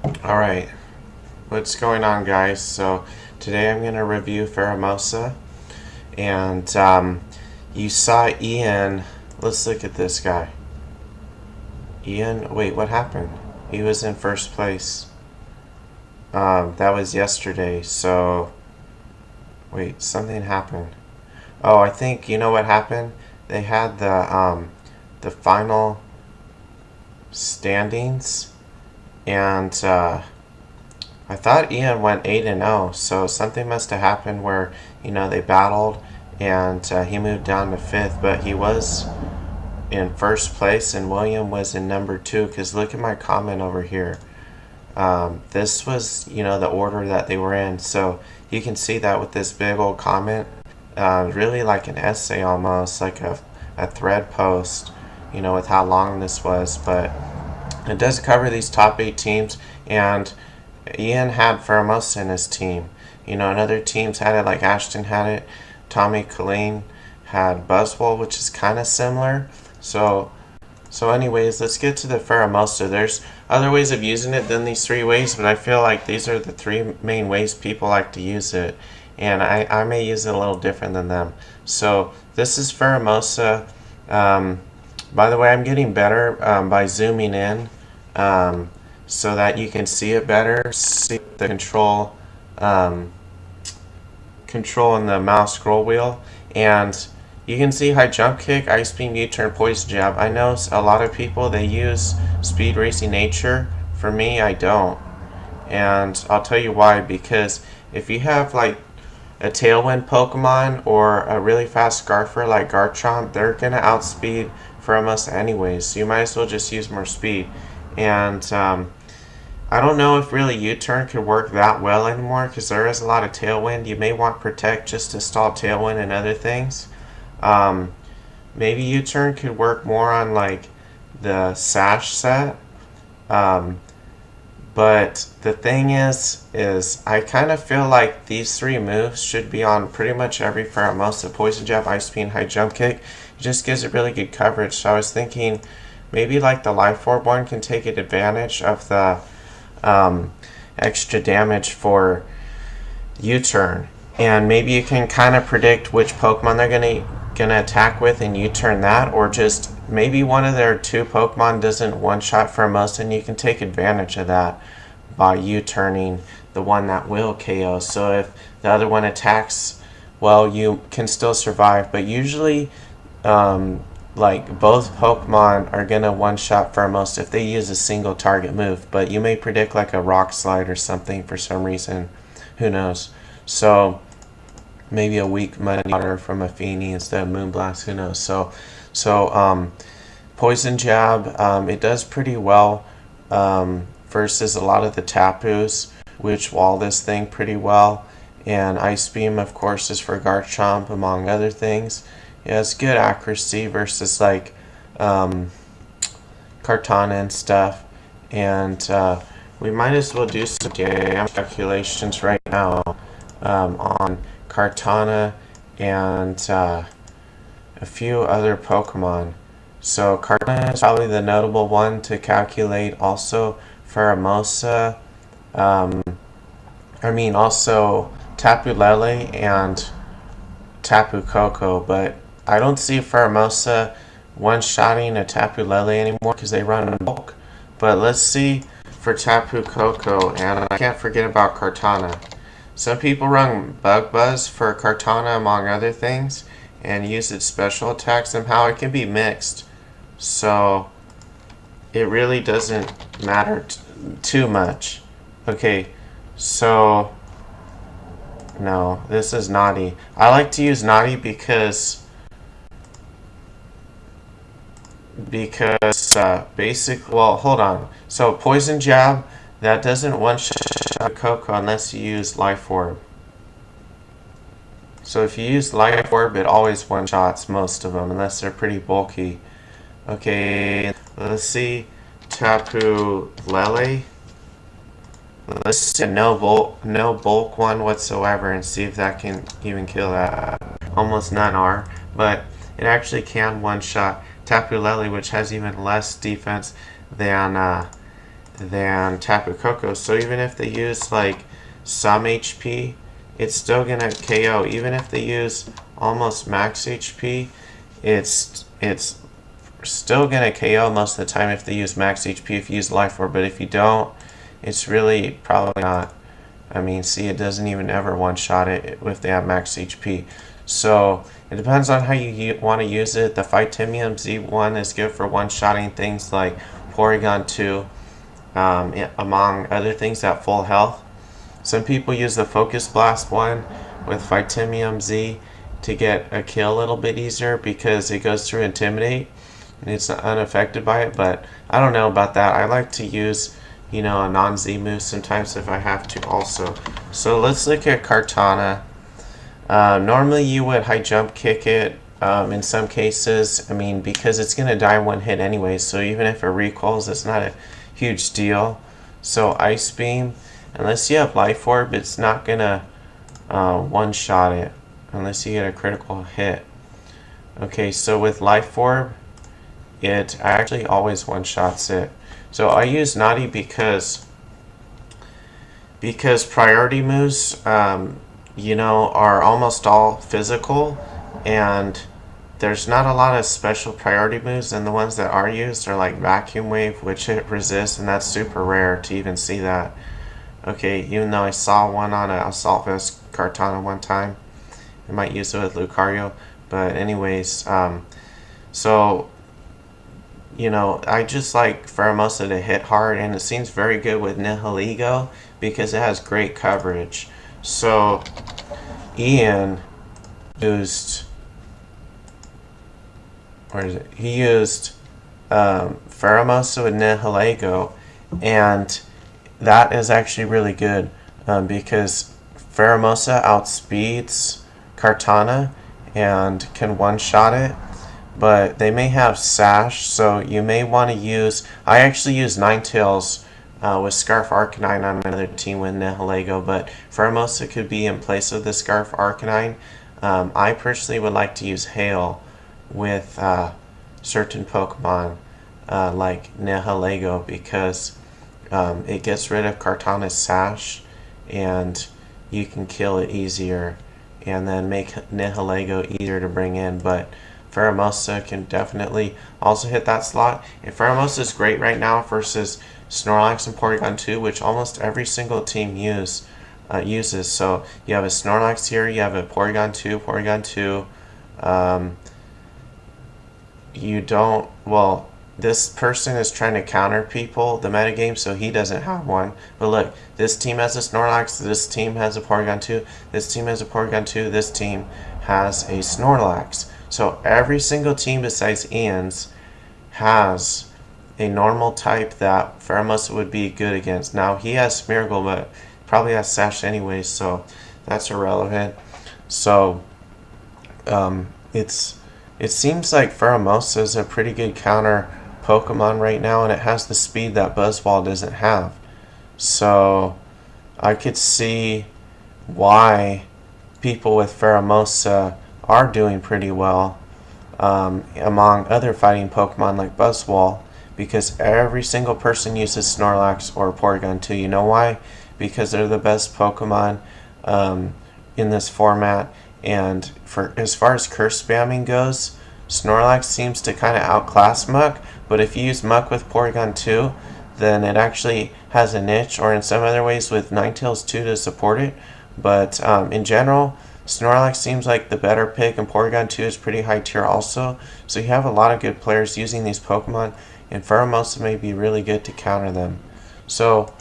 Alright, what's going on, guys? So today I'm going to review Pheromosa, and you saw Ian. Let's look at this guy. Ian, wait, what happened? He was in first place. That was yesterday, so wait, something happened. Oh, I think you know what happened? They had the final standings, and I thought Ian went 8-0, so something must have happened where they battled, and he moved down to 5th, but he was in first place, and William was in number 2. Because look at my comment over here. This was the order that they were in, so you can see that with this big old comment, really like an essay almost, like a thread post, with how long this was, but it does cover these top 8 teams, and Ian had Pheromosa in his team. And other teams had it, like Ashton had it. Tommy Colleen had Buzzwole, which is kind of similar. So anyways, let's get to the Pheromosa. There's other ways of using it than these 3 ways, but I feel like these are the 3 main ways people like to use it. And I may use it a little different than them. So this is Pheromosa. By the way, I'm getting better by zooming in. So that you can see it better, see the control in the mouse scroll wheel, and you can see high jump kick, ice beam, U-turn, poison jab. I know a lot of people, they use speed racing nature. For me, I don't, and I'll tell you why. Because if you have like a tailwind Pokemon or a really fast Scarfer like Garchomp, they're gonna outspeed Pheromosa anyways, so you might as well just use more speed. And I don't know if really U-turn could work that well anymore, because there is a lot of tailwind. You may want Protect just to stall tailwind and other things. Maybe U-turn could work more on like the Sash set. But the thing is I kind of feel like these 3 moves should be on pretty much every Pheromosa. Poison Jab, Ice Beam, High Jump Kick. It just gives it really good coverage. So I was thinking maybe like the Life Orb one can take advantage of the extra damage for U-turn, and maybe you can kind of predict which Pokemon they're gonna attack with and U-turn that, or just maybe one of their 2 Pokemon doesn't one-shot Pheromosa, and you can take advantage of that by U-turning the one that will KO. So if the other one attacks, well, you can still survive, but usually like both Pokemon are gonna one-shot Pheromosa if they use a single target move, but you may predict like a Rock Slide or something for some reason. Who knows? So maybe a weak Muddy Water from a Feeny instead of Moonblast. Who knows? So Poison Jab, it does pretty well versus a lot of the Tapus, which wall this thing pretty well. And Ice Beam, of course, is for Garchomp, among other things. It has good accuracy versus like Kartana and stuff. And we might as well do some damage calculations right now on Kartana and a few other Pokemon. So Kartana is probably the notable one to calculate. Also Pheromosa, also Tapu Lele and Tapu Koko, but I don't see Pheromosa one-shotting a Tapu Lele anymore because they run in bulk. But let's see for Tapu Koko, and I can't forget about Kartana. Some people run Bug Buzz for Kartana, among other things, and use its special attack. Somehow it can be mixed, so it really doesn't matter too much. Okay, so no, this is Naughty. I like to use Naughty because well, hold on. So Poison Jab, that doesn't one-shot Coco unless you use Life Orb. So if you use Life Orb, it always one-shots most of them, unless they're pretty bulky. Okay, let's see. Tapu Lele. Let's see a no bulk one whatsoever and see if that can even kill that. Almost none are, but it actually can one-shot Tapu Lele, which has even less defense than than Tapu Koko. So even if they use like some HP, it's still gonna KO. Even if they use almost max HP, it's still gonna KO most of the time if they use max HP, if you use Life Orb. But if you don't, it's really probably not. I mean, see, it doesn't even ever one-shot it if they have max HP. So it depends on how you want to use it. The Phytemium Z1 is good for one-shotting things like Porygon 2, among other things at full health. Some people use the Focus Blast one with Phytemium Z to get a kill a little bit easier because it goes through Intimidate and it's unaffected by it. But I don't know about that. I like to use, you know, a non-Z move sometimes if I have to also. So let's look at Kartana. Normally you would high jump kick it in some cases, I mean, because it's going to die one hit anyway, so even if it recoils, it's not a huge deal. So Ice Beam, unless you have Life Orb, it's not going to one-shot it unless you get a critical hit. Okay, so with Life Orb, it actually always one-shots it. So I use Naughty because priority moves, you know, are almost all physical, and there's not a lot of special priority moves, and the ones that are used are like Vacuum Wave, which it resists, and that's super rare to even see that. Okay, even though I saw one on an Assault Vest Kartana one time, I might use it with Lucario, but anyways, so, you know, I just like Pheromosa to hit hard, and it seems very good with Nihilego because it has great coverage. So Ian used, where is it? He used Pheromosa with Nihilego, and that is actually really good because Pheromosa outspeeds Kartana and can one-shot it, but they may have Sash, so you may want to use, I actually use Ninetales with Scarf Arcanine on another team with Nihilego, but Pheromosa could be in place of the Scarf Arcanine. I personally would like to use Hail with certain Pokemon like Nihilego because it gets rid of Kartana's Sash and you can kill it easier and then make Nihilego easier to bring in, but Pheromosa can definitely also hit that slot. And Pheromosa is great right now versus Snorlax and Porygon 2, which almost every single team uses. So you have a Snorlax here, you have a Porygon 2, you don't, well, this person is trying to counter people, the metagame, so he doesn't have one. But look, this team has a Snorlax, this team has a Porygon 2, this team has a Porygon 2, this team has a Snorlax. So every single team besides Ian's has a normal type that Pheromosa would be good against. Now he has Smeargle, but probably has Sash anyway, so that's irrelevant. So it seems like Pheromosa is a pretty good counter Pokemon right now, and it has the speed that Buzzwole doesn't have. So I could see why people with Pheromosa are doing pretty well among other fighting Pokemon like Buzzwole, because every single person uses Snorlax or Porygon 2. You know why? Because they're the best Pokemon in this format, and for as far as curse spamming goes, Snorlax seems to kind of outclass Muck, but if you use Muck with Porygon 2, then it actually has a niche, or in some other ways with Ninetales 2 to support it. But in general, Snorlax seems like the better pick, and Porygon 2 is pretty high tier also. So you have a lot of good players using these Pokemon, and Pheromosa may be really good to counter them. So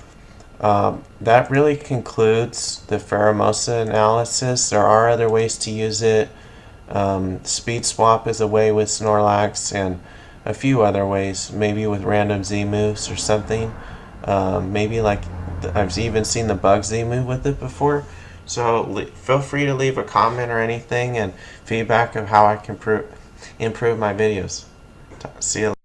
that really concludes the Pheromosa analysis. There are other ways to use it. Speed Swap is a way with Snorlax, and a few other ways, maybe with random Z moves or something. Maybe like I've even seen the Bug Z move with it before. So feel free to leave a comment or anything and feedback of how I can improve my videos. See you later.